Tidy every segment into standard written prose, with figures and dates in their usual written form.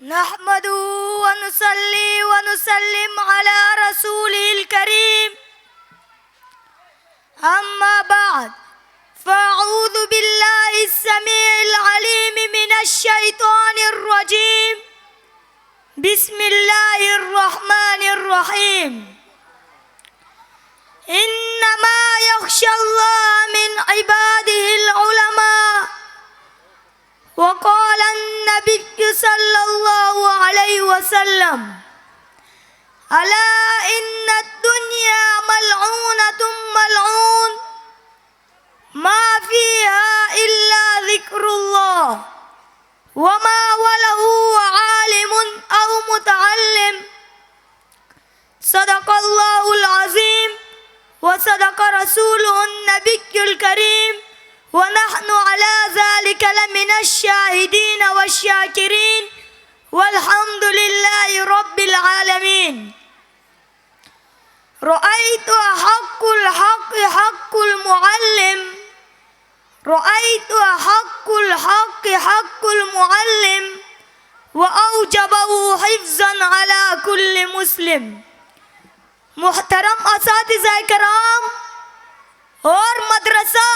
نحمده ونصلي ونسلم على رسوله الكريم أما بعد فأعوذ بالله السميع العليم من الشيطان الرجيم بسم الله الرحمن الرحيم إنما يخشى الله من عباده العلماء وقال النبي صلى الله عليه وسلم ألا إن الدنيا ملعونة ملعون ما فيها إلا ذكر الله وما وله عالم أو متعلم صدق الله العظيم وصدق رسوله النبي الكريم ونحن على ذلك لمن الشاهدين والشاكرين والحمد لله رب العالمين. رأيت حق الحق حق المعلم رأيت حق الحق حق المعلم وأوجبه حفظا على كل مسلم. محترم اساتذہ کرام اور مدرسہ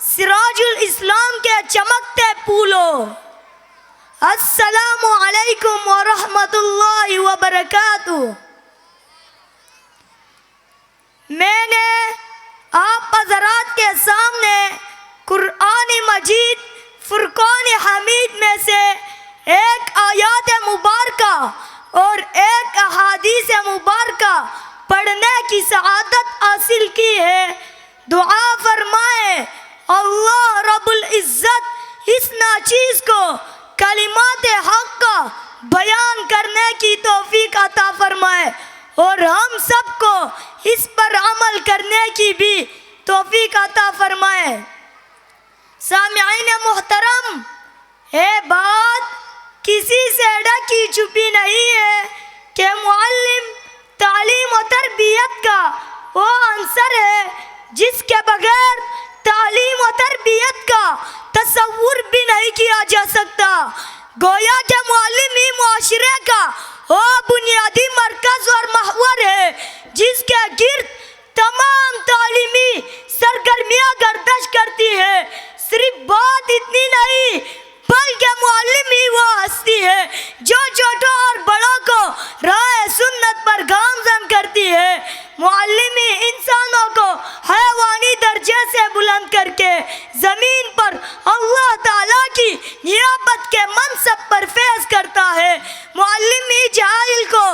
سراج الاسلام کے چمکتے پھولوں، السلام علیکم ورحمۃ اللہ وبرکاتہ. میں نے آپ حضرات کے سامنے قرآن مجید فرقان حمید میں سے ایک آیات مبارکہ اور ایک احادیث مبارکہ پڑھنے کی سعادت حاصل کی ہے. دعا فرمائیں اللہ رب العزت اس ناچیز کو کلمات حق کا بیان کرنے کی توفیق عطا فرمائے اور ہم سب کو اس پر عمل کرنے کی بھی توفیق عطا فرمائے. سامعین محترم، یہ بات کسی سے ڈھکی چھپی نہیں ہے کہ معلم تعلیم و تربیت کا وہ عنصر ہے جس کے بغیر تعلیم و تربیت کا تصور بھی نہیں کیا جا سکتا. گویا کہ معلم ہی معاشرے کا وہ بنیادی مرکز اور محور ہے جس کے گرد تمام تعلیمی سرگرمیاں گردش کرتی ہے. صرف بات اتنی نہیں بلکہ معلم ہی وہ ہستی ہے جو چھوٹوں اور بڑوں کو راہ سنت پر گامزن کرتی ہے. معلم ہی انسانوں کو حیوانی درجے سے بلند کر کے زمین پر اللہ تعالیٰ کی نیابت کے منصب پر فیض کرتا ہے. معلم ہی جاہل کو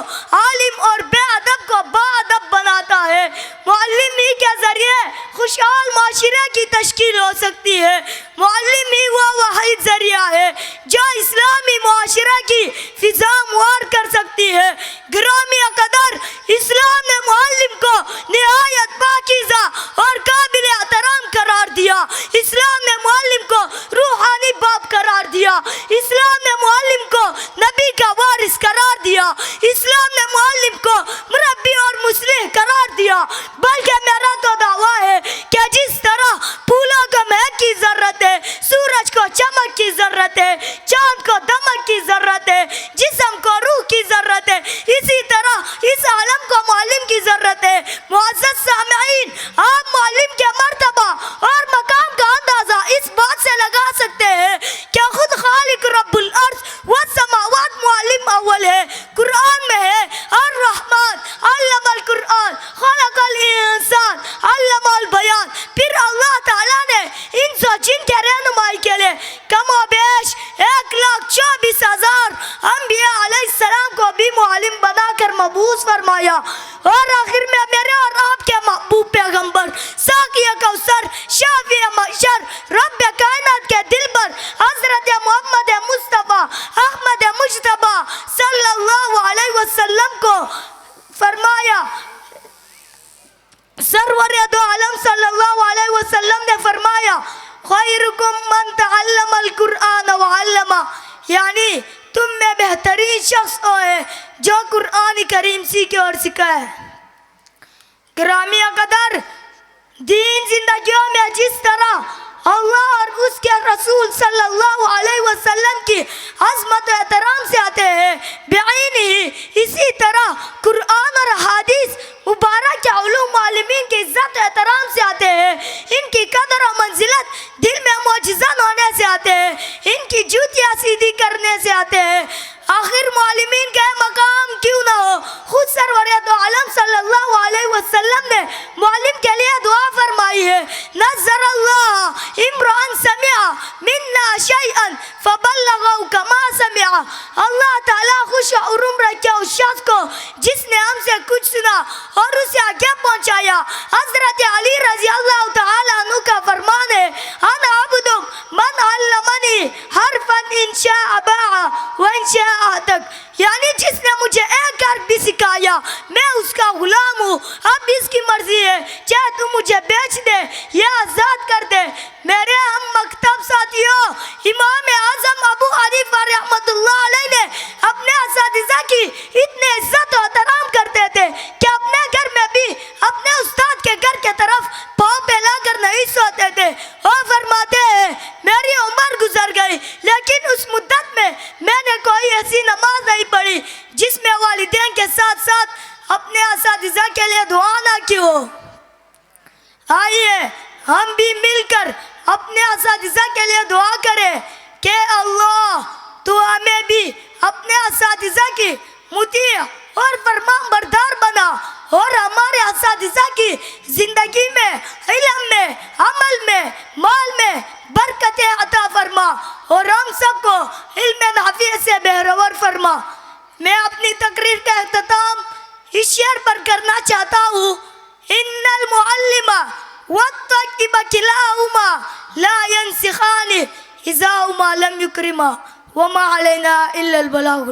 عالم اور بے ادب کو با ادب بناتا ہے. معلم ہی کے ذریعے خوشحال معاشرے کی تشکیل ہو سکتی ہے. معلم ہی وہ واحد ذریعہ ہے جو اسلامی معاشرے کی فضا موار کر سکتی ہے. گرامی قدر، اسلام نے معلم کو نہایت پاکیزہ اور قابل احترام قرار دیا. اسلام نے معلم کو روحانی باپ قرار دیا. اسلام نے معلم کو نبی کا وارث قرار دیا. اسلام نے معلم کو مربی اور مصلح قرار دیا. بلکہ میرا تو دعویٰ ہے کہ جس طرح پھولوں کو مہک کی ضرورت ہے، سورج کو چمک کی ضرورت ہے، چاند کو دمک کی ضرورت ہے، جسم کو روح کی ضرورت ہے، اسی طرح اس عالم کو معلم کی ضرورت ہے. معزز سامعین، آپ معلم کے مرتبہ اور مقام کا اندازہ اس بات سے لگا سکتے ہیں کہ خود خالق رب الارض والسماوات معلم اول ہے. قرآن میں ہے الرحمن علم القرآن خلق الانسان علم البیان. پھر اللہ تعالیٰ نے انس و جن کے رہنمائی کے لیے کم و بیش 1,24,000 انبیاء علیہ السلام کو بھی معلم بنا کر مبعوث فرمایا. اور آخر میں میرے اور آپ کے محبوب پیغمبر ساقی کوثر شافی محشر رب کائنات کے دل پر حضرت محمد مصطفیٰ احمد مجتبی صلی اللہ علیہ وسلم کو فرمایا. سرور دو عالم صلی اللہ علیہ وسلم نے فرمایا خیرکم من تعلم القرآن وعلمہ، یعنی تم میں بہترین شخص وہ ہے جو قرآن کریم سیکھے اور سکھائے. گرامی قدر، دین زندگیوں میں جس طرح اللہ اور اس کے رسول صلی اللہ علیہ وسلم کی عظمت و احترام سے آتے ہیں بعینی. اسی طرح قرآن اور حدیث مبارک کے علوم عالمین کی عزت و احترام سے آتے ہیں. ان کی قدر و منزلت دل میں معجزہ ہونے سے آتے ہیں. ان کی جوتیاں سیدھی کرنے سے آتے ہیں. آخر معلمین کا مقام کیوں نہ ہو, خود سرور دو عالم صلی اللہ علیہ وسلم نے معلم کے لیے دعا فرمائی ہے. نظر اللہ امران سمع منا شیئا فبلغه کما سمع. اللہ تعالیٰ خوش عمر رکھے اس شخص کو جس نے ہم سے کچھ سنا اور اسے آگے پہنچایا. حضرت علی رضی اللہ تعالیٰ عنہ کا فرمان ہے انا عبد من علمنی حرفا ان شاء باع وان شاء تک, یعنی جس نے مجھے ایک حرف بھی سکھایا میں اس کا غلام ہوں. اب اس کی مرضی ہے چاہے تو مجھے بیچ دے یا آزاد کر دے. میرے ہم مکتب ساتھیوں, امام اعظم ابو حنیفہ رحمۃ اللہ علیہ نے اپنے اساتذہ کی اتنے عزت و احترام کرتے تھے کہ اپنے گھر میں بھی اپنے استاد کے گھر کے طرف پاؤں پھیلا کر نہیں سوتے تھے. اور فرماتے ہیں میری عمر گزر گئی لیکن اس مدت میں نے کوئی ایسی نماز نہیں پڑھی جس میں والدین کے ساتھ ساتھ اپنے اساتذہ کے لیے دعا نہ کی ہو. آئیے ہم بھی مل کر اپنے اساتذہ کے لیے دعا کریں کہ اللہ تو ہمیں بھی اپنے اساتذہ کی مطیع اور فرمان بردار بنا اور ہمارے اساتذہ کی زندگی میں, علم میں, عمل میں, مال میں برکتیں عطا فرما اور ہم سب کو علم نافع سے بہرور فرما. میں اپنی تقریر کا اختتام اس شعر پر کرنا چاہتا ہوں. ان المعلم والطالب كلاهما لا ينسخان اذا هما لم يكرما وما علينا الا البلاغ.